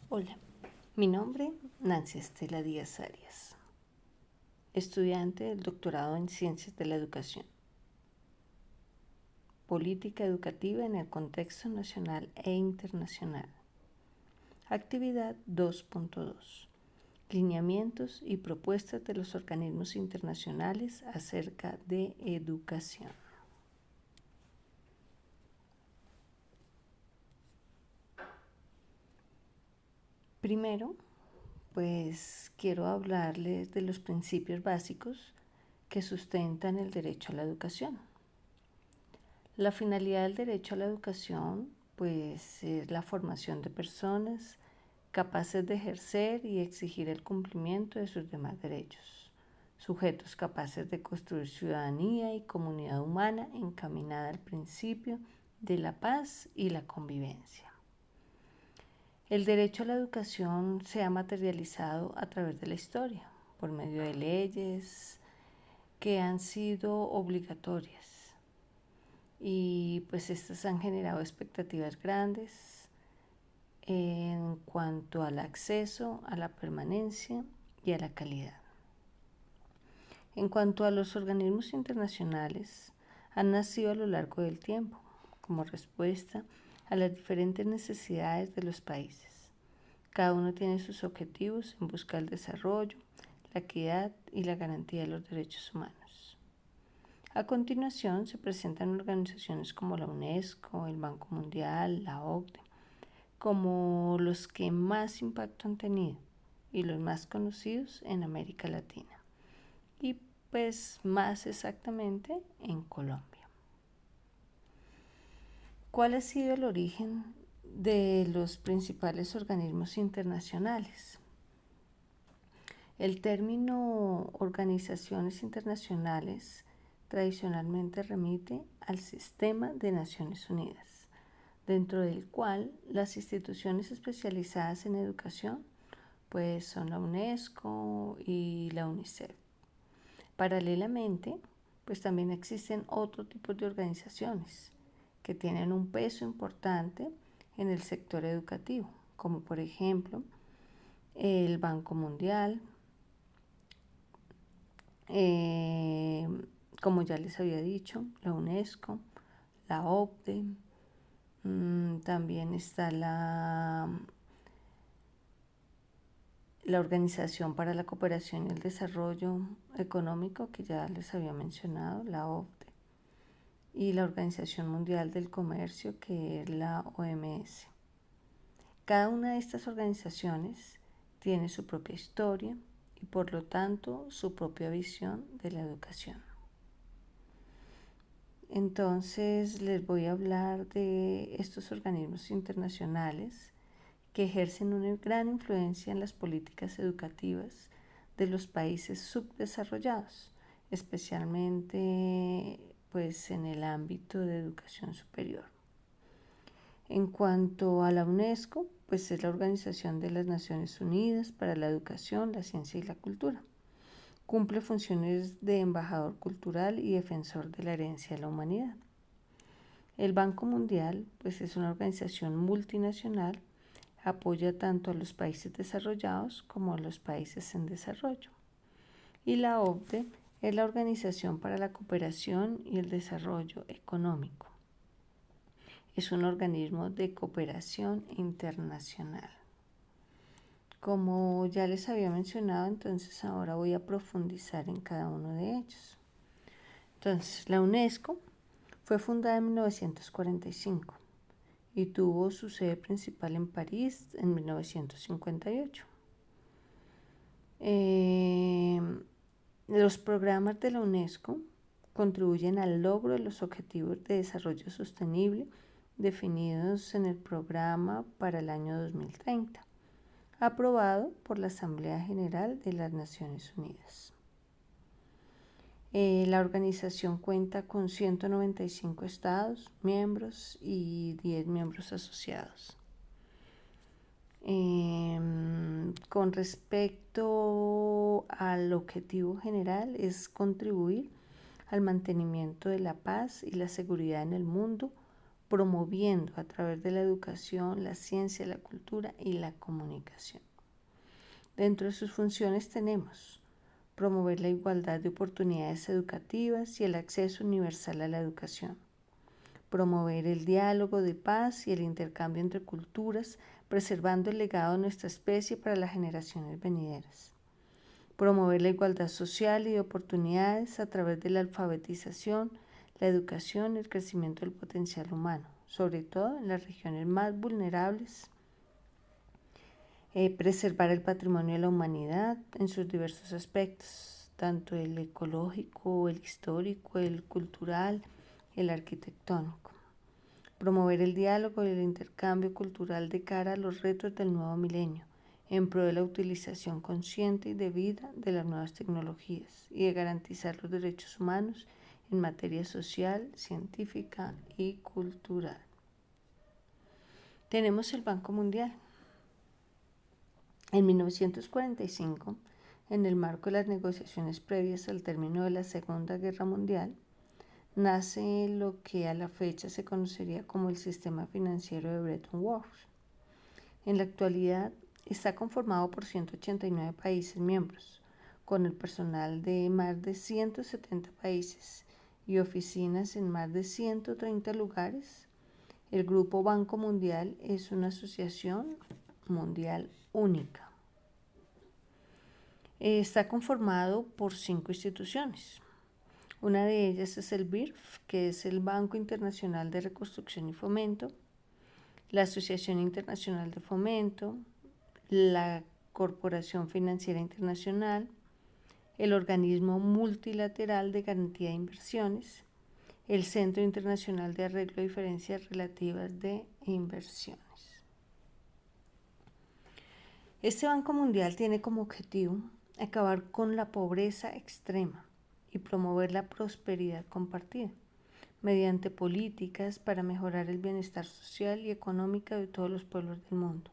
Hola, mi nombre Nancy Estela Díaz Arias, estudiante del doctorado en Ciencias de la Educación, Política Educativa en el contexto nacional e internacional. Actividad 2.2. Lineamientos y propuestas de los organismos internacionales acerca de educación. Primero, pues quiero hablarles de los principios básicos que sustentan el derecho a la educación. La finalidad del derecho a la educación, pues, es la formación de personas capaces de ejercer y exigir el cumplimiento de sus demás derechos, sujetos capaces de construir ciudadanía y comunidad humana encaminada al principio de la paz y la convivencia. El derecho a la educación se ha materializado a través de la historia, por medio de leyes que han sido obligatorias. Y pues estas han generado expectativas grandes en cuanto al acceso, a la permanencia y a la calidad. En cuanto a los organismos internacionales, han nacido a lo largo del tiempo como respuesta a las diferentes necesidades de los países. Cada uno tiene sus objetivos en busca del desarrollo, la equidad y la garantía de los derechos humanos. A continuación se presentan organizaciones como la UNESCO, el Banco Mundial, la OCDE, como los que más impacto han tenido y los más conocidos en América Latina y pues más exactamente en Colombia. ¿Cuál ha sido el origen de los principales organismos internacionales? El término organizaciones internacionales tradicionalmente remite al sistema de Naciones Unidas, dentro del cual las instituciones especializadas en educación pues son la UNESCO y la UNICEF. Paralelamente, pues también existen otros tipos de organizaciones que tienen un peso importante en el sector educativo, como por ejemplo el Banco Mundial, como ya les había dicho, la UNESCO, la OCDE, también está la Organización para la Cooperación y el Desarrollo Económico, que ya les había mencionado, la OCDE, y la Organización Mundial del Comercio, que es la OMS. Cada una de estas organizaciones tiene su propia historia y por lo tanto su propia visión de la educación. Entonces les voy a hablar de estos organismos internacionales que ejercen una gran influencia en las políticas educativas de los países subdesarrollados, especialmente pues en el ámbito de educación superior. En cuanto a la UNESCO, pues es la Organización de las Naciones Unidas para la Educación, la Ciencia y la Cultura. Cumple funciones de embajador cultural y defensor de la herencia de la humanidad. El Banco Mundial, pues es una organización multinacional, apoya tanto a los países desarrollados como a los países en desarrollo. Y la OCDE es la Organización para la Cooperación y el Desarrollo Económico. Es un organismo de cooperación internacional. Como ya les había mencionado, entonces ahora voy a profundizar en cada uno de ellos. Entonces, la UNESCO fue fundada en 1945 y tuvo su sede principal en París en 1958. Los programas de la UNESCO contribuyen al logro de los objetivos de desarrollo sostenible definidos en el programa para el año 2030, aprobado por la Asamblea General de las Naciones Unidas. La organización cuenta con 195 estados, miembros y 10 miembros asociados. Con respecto al objetivo general es contribuir al mantenimiento de la paz y la seguridad en el mundo promoviendo a través de la educación, la ciencia, la cultura y la comunicación. Dentro de sus funciones tenemos promover la igualdad de oportunidades educativas y el acceso universal a la educación, promover el diálogo de paz y el intercambio entre culturas, preservando el legado de nuestra especie para las generaciones venideras, promover la igualdad social y de oportunidades a través de la alfabetización, la educación y el crecimiento del potencial humano, sobre todo en las regiones más vulnerables, preservar el patrimonio de la humanidad en sus diversos aspectos, tanto el ecológico, el histórico, el cultural, el arquitectónico, promover el diálogo y el intercambio cultural de cara a los retos del nuevo milenio, en pro de la utilización consciente y debida de las nuevas tecnologías y de garantizar los derechos humanos en materia social, científica y cultural. Tenemos el Banco Mundial. En 1945, en el marco de las negociaciones previas al término de la Segunda Guerra Mundial, nace lo que a la fecha se conocería como el sistema financiero de Bretton Woods. En la actualidad está conformado por 189 países miembros, con el personal de más de 170 países y oficinas en más de 130 lugares. El Grupo Banco Mundial es una asociación mundial única. Está conformado por 5 instituciones. Una de ellas es el BIRF, que es el Banco Internacional de Reconstrucción y Fomento, la Asociación Internacional de Fomento, la Corporación Financiera Internacional, el Organismo Multilateral de Garantía de Inversiones, el Centro Internacional de Arreglo de Diferencias Relativas de Inversiones. Este Banco Mundial tiene como objetivo acabar con la pobreza extrema y promover la prosperidad compartida mediante políticas para mejorar el bienestar social y económico de todos los pueblos del mundo,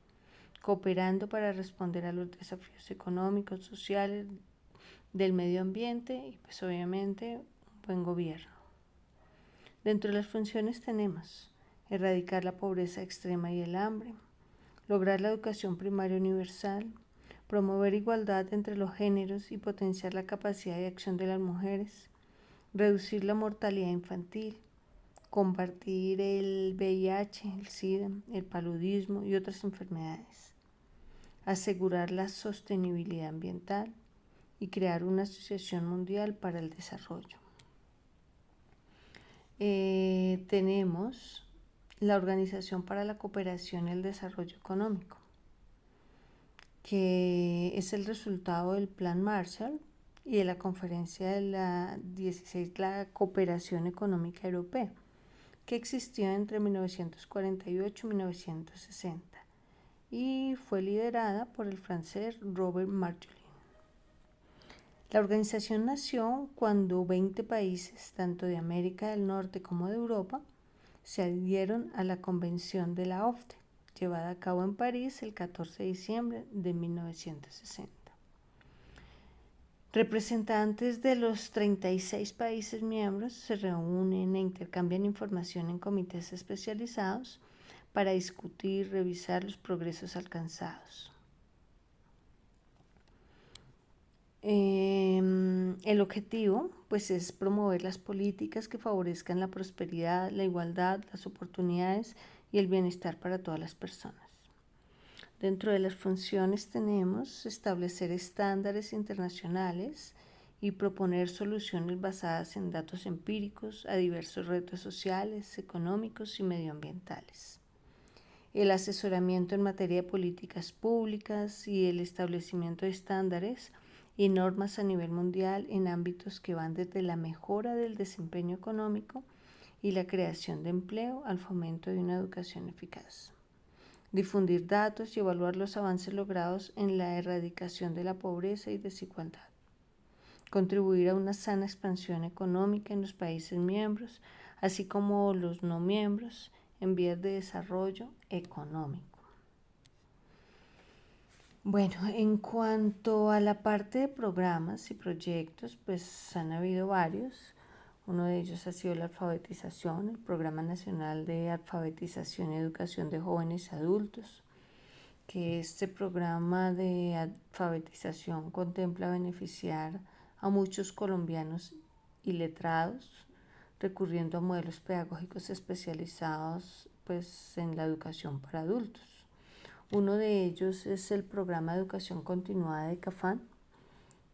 cooperando para responder a los desafíos económicos, sociales, del medio ambiente y pues obviamente un buen gobierno. Dentro de las funciones tenemos erradicar la pobreza extrema y el hambre, lograr la educación primaria universal, promover igualdad entre los géneros y potenciar la capacidad de acción de las mujeres, reducir la mortalidad infantil, combatir el VIH, el SIDA, el paludismo y otras enfermedades, asegurar la sostenibilidad ambiental y crear una asociación mundial para el desarrollo. Tenemos la Organización para la Cooperación y el Desarrollo Económico, que es el resultado del Plan Marshall y de la Conferencia de la 16, la Cooperación Económica Europea, que existió entre 1948 y 1960 y fue liderada por el francés Robert Marjolin. La organización nació cuando 20 países, tanto de América del Norte como de Europa, se adhirieron a la Convención de la OCDE, llevada a cabo en París el 14 de diciembre de 1960. Representantes de los 36 países miembros se reúnen e intercambian información en comités especializados para discutir y revisar los progresos alcanzados. El objetivo pues, es promover las políticas que favorezcan la prosperidad, la igualdad, las oportunidades y el bienestar para todas las personas. Dentro de las funciones tenemos establecer estándares internacionales y proponer soluciones basadas en datos empíricos a diversos retos sociales, económicos y medioambientales. El asesoramiento en materia de políticas públicas y el establecimiento de estándares y normas a nivel mundial en ámbitos que van desde la mejora del desempeño económico y la creación de empleo al fomento de una educación eficaz. Difundir datos y evaluar los avances logrados en la erradicación de la pobreza y desigualdad. Contribuir a una sana expansión económica en los países miembros, así como los no miembros, en vías de desarrollo económico. Bueno, en cuanto a la parte de programas y proyectos, pues han habido varios. Uno de ellos ha sido la alfabetización, el Programa Nacional de Alfabetización y Educación de Jóvenes y Adultos, que este programa de alfabetización contempla beneficiar a muchos colombianos iletrados, recurriendo a modelos pedagógicos especializados pues, en la educación para adultos. Uno de ellos es el programa de educación continuada de CAFAN,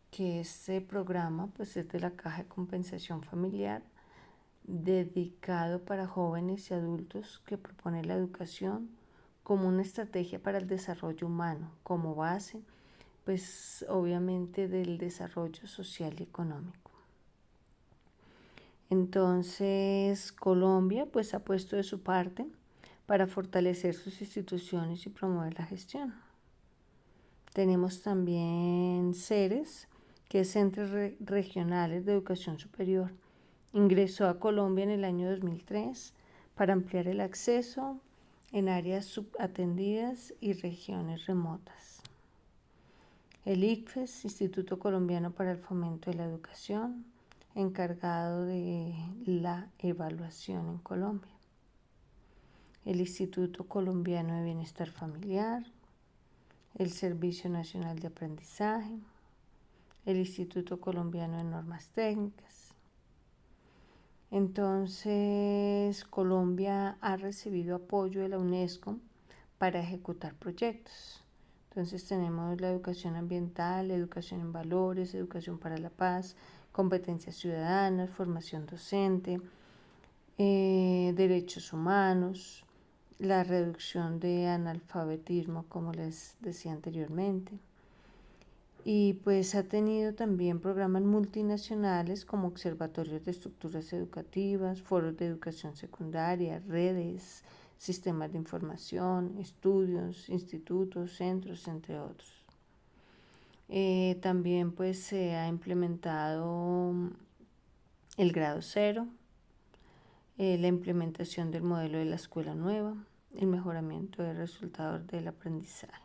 que este programa pues, es de la Caja de Compensación Familiar, dedicado para jóvenes y adultos, que propone la educación como una estrategia para el desarrollo humano, como base, pues obviamente del desarrollo social y económico. Entonces, Colombia pues ha puesto de su parte para fortalecer sus instituciones y promover la gestión. Tenemos también CERES, que es Centros Regionales de Educación Superior. Ingresó a Colombia en el año 2003 para ampliar el acceso en áreas subatendidas y regiones remotas. El ICFES, Instituto Colombiano para el Fomento de la Educación, encargado de la evaluación en Colombia. El Instituto Colombiano de Bienestar Familiar, el Servicio Nacional de Aprendizaje, el Instituto Colombiano de Normas Técnicas. Entonces, Colombia ha recibido apoyo de la UNESCO para ejecutar proyectos. Entonces tenemos la educación ambiental, educación en valores, educación para la paz, competencias ciudadanas, formación docente, derechos humanos, la reducción de analfabetismo, como les decía anteriormente. Y pues ha tenido también programas multinacionales como observatorios de estructuras educativas, foros de educación secundaria, redes, sistemas de información, estudios, institutos, centros, entre otros. También pues se ha implementado el grado cero, la implementación del modelo de la escuela nueva, el mejoramiento de resultados del aprendizaje.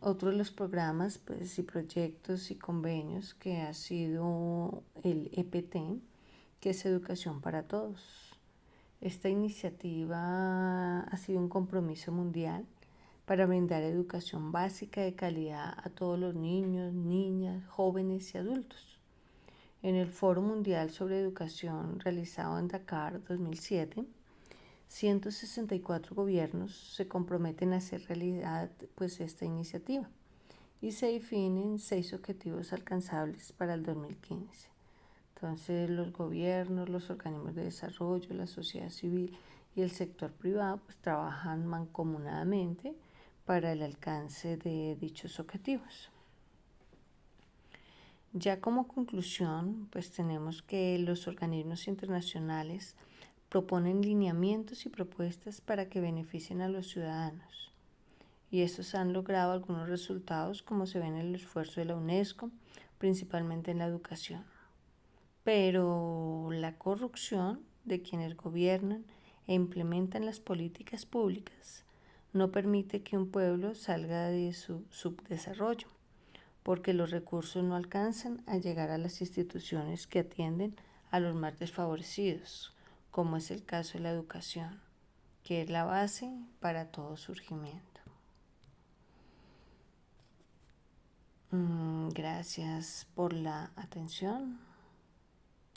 Otro de los programas pues, y proyectos y convenios que ha sido el EPT, que es Educación para Todos. Esta iniciativa ha sido un compromiso mundial para brindar educación básica de calidad a todos los niños, niñas, jóvenes y adultos. En el Foro Mundial sobre Educación realizado en Dakar 2007, 164 gobiernos se comprometen a hacer realidad pues, esta iniciativa y se definen 6 objetivos alcanzables para el 2015. Entonces los gobiernos, los organismos de desarrollo, la sociedad civil y el sector privado pues, trabajan mancomunadamente para el alcance de dichos objetivos. Ya como conclusión, pues tenemos que los organismos internacionales proponen lineamientos y propuestas para que beneficien a los ciudadanos. Y estos han logrado algunos resultados, como se ve en el esfuerzo de la UNESCO, principalmente en la educación. Pero la corrupción de quienes gobiernan e implementan las políticas públicas no permite que un pueblo salga de su subdesarrollo, porque los recursos no alcanzan a llegar a las instituciones que atienden a los más desfavorecidos, como es el caso de la educación, que es la base para todo surgimiento. Gracias por la atención.